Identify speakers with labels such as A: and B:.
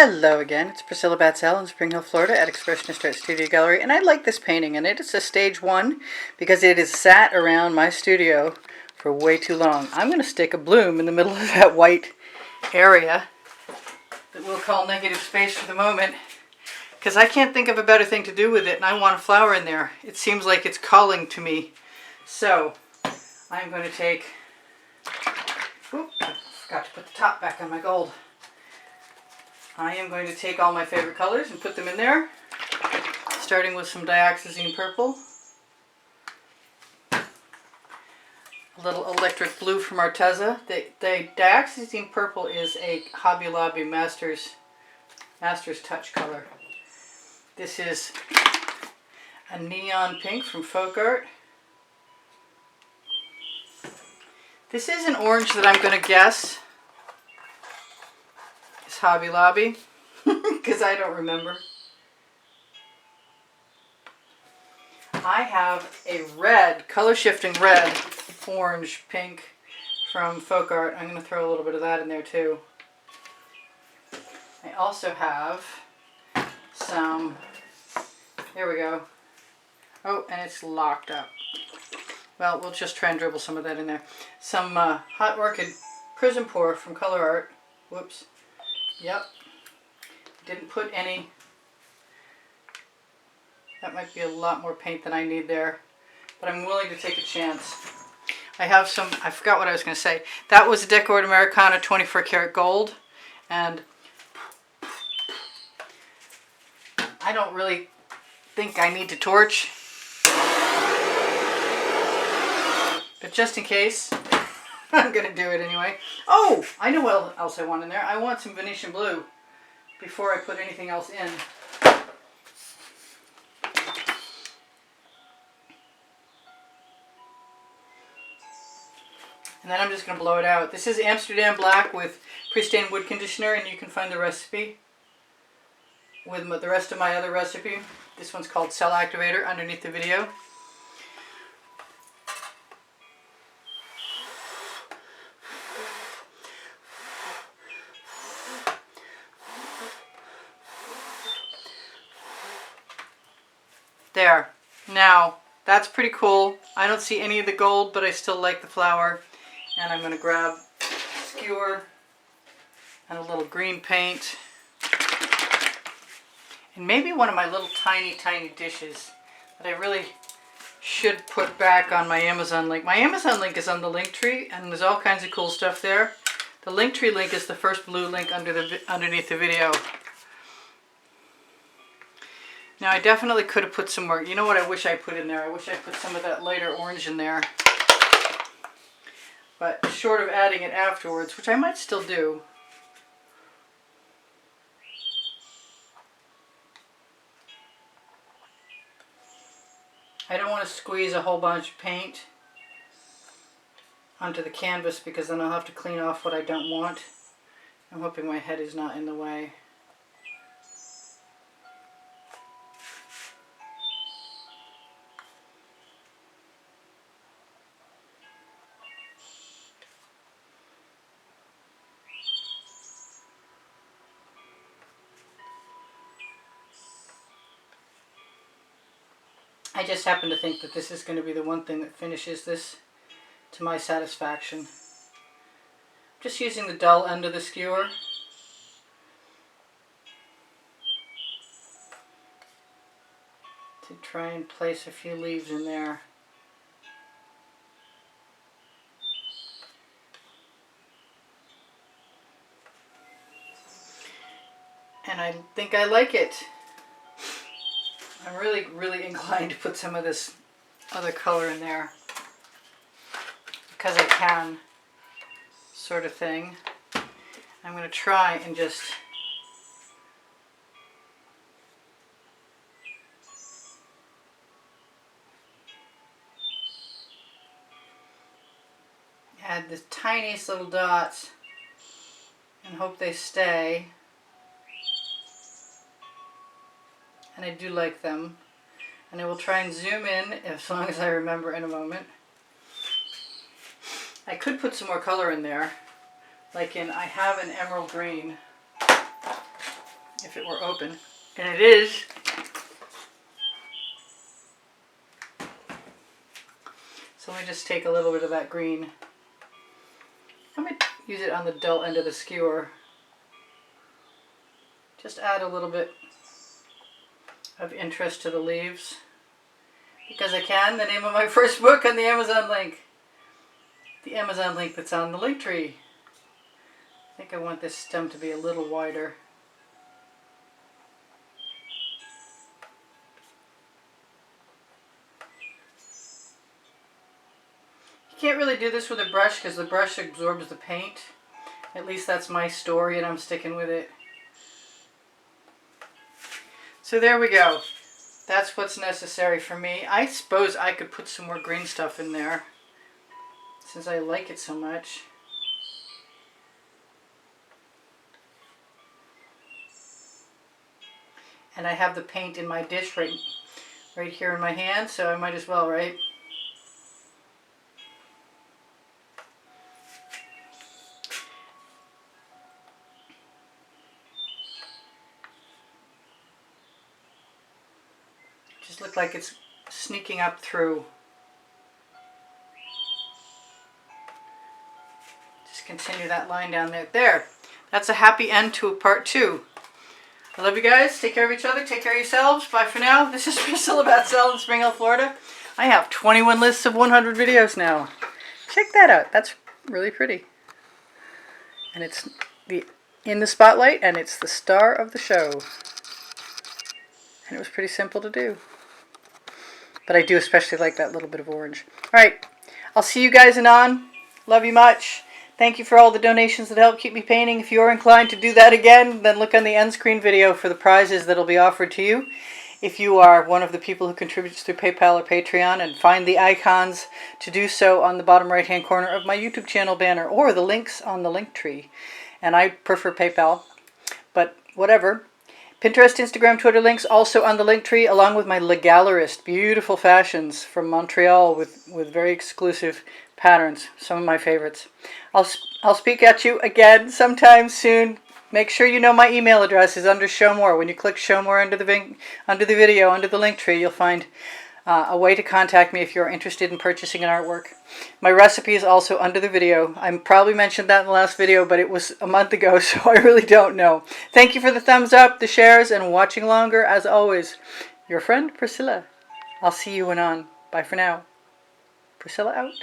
A: Hello again, it's Priscilla Batzell in Spring Hill, Florida at Expressionist Art Studio Gallery, and I like this painting, and it is a stage 1 because it has sat around my studio for way too long. I'm going to stick a bloom in the middle of that white area that we'll call negative space for the moment, because I can't think of a better thing to do with it, and I want a flower in there. It seems like it's calling to me. So I'm going to take, oop, I forgot to put the top back on my gold. I am going to take all my favorite colors and put them in there, starting with some dioxazine purple, a little electric blue from Arteza. The dioxazine purple is a Hobby Lobby Master's Touch color. This is a neon pink from Folk Art. This is an orange that I'm going to guess is Hobby Lobby, because I don't remember. I have a red, color shifting red, orange, pink from Folk Art. I'm going to throw a little bit of that in there too. I also have some, there we go. Oh, and it's locked up. Well, we'll just try and dribble some of that in there. Some Hot Orchid Prism Pour from Color Art. Whoops. Yep. Didn't put any. That might be a lot more paint than I need there. But I'm willing to take a chance. I have some, I forgot what I was going to say. That was a Decor Americana 24 karat gold. And I don't really think I need to torch. But just in case, I'm going to do it anyway. Oh, I know what else I want in there. I want some Venetian blue before I put anything else in. And then I'm just going to blow it out. This is Amsterdam Black with pre-stained wood conditioner, and you can find the recipe with the rest of my other recipe. This one's called Cell Activator underneath the video. There. Now, that's pretty cool. I don't see any of the gold, but I still like the flower. And I'm going to grab a skewer and a little green paint. And maybe one of my little tiny dishes that I really should put back on my Amazon link. My Amazon link is on the link tree, and there's all kinds of cool stuff there. The link tree link is the first blue link underneath the video. Now, I definitely could have put some more. You know what I wish I put in there? I wish I put some of that lighter orange in there. But short of adding it afterwards, which I might still do. I don't want to squeeze a whole bunch of paint onto the canvas because then I'll have to clean off what I don't want. I'm hoping my head is not in the way. I just happen to think that this is going to be the one thing that finishes this to my satisfaction. Just using the dull end of the skewer. To try and place a few leaves in there. And I think I like it. I'm really inclined to put some of this other color in there because I can, sort of thing. I'm going to try and just add the tiniest little dots and hope they stay. And I do like them. And I will try and zoom in as long as I remember in a moment. I could put some more color in there. Like I have an emerald green if it were open. And it is. So let me just take a little bit of that green. I'm going to use it on the dull end of the skewer. Just add a little bit of interest to the leaves. Because I can. The name of my first book on the Amazon link. The Amazon link that's on the link tree. I think I want this stem to be a little wider. You can't really do this with a brush because the brush absorbs the paint. At least that's my story and I'm sticking with it. So there we go. That's what's necessary for me. I suppose I could put some more green stuff in there since I like it so much. And I have the paint in my dish right here in my hand, so I might as well, right? Just look like it's sneaking up through. Just continue that line down there. There. That's a happy end to part 2. I love you guys. Take care of each other. Take care of yourselves. Bye for now. This is Priscilla Batzell in Spring Hill, Florida. I have 21 lists of 100 videos now. Check that out. That's really pretty. And it's in the spotlight, and it's the star of the show. And it was pretty simple to do. But I do especially like that little bit of orange. All right. I'll see you guys anon. Love you much. Thank you for all the donations that help keep me painting. If you're inclined to do that again, then look on the end screen video for the prizes that will be offered to you. If you are one of the people who contributes through PayPal or Patreon, and find the icons to do so on the bottom right-hand corner of my YouTube channel banner, or the links on the link tree. And I prefer PayPal, but whatever. Pinterest, Instagram, Twitter links also on the link tree, along with my Le Gallerist, beautiful fashions from Montreal with very exclusive patterns, some of my favorites. I'll speak at you again sometime soon. Make sure you know my email address is under Show More. When you click Show More under the video, under the link tree, you'll find a way to contact me if you're interested in purchasing an artwork. My recipe is also under the video. I probably mentioned that in the last video, but it was a month ago, so I really don't know. Thank you for the thumbs up, the shares, and watching longer. As always, your friend Priscilla. I'll see you anon. Bye for now. Priscilla out.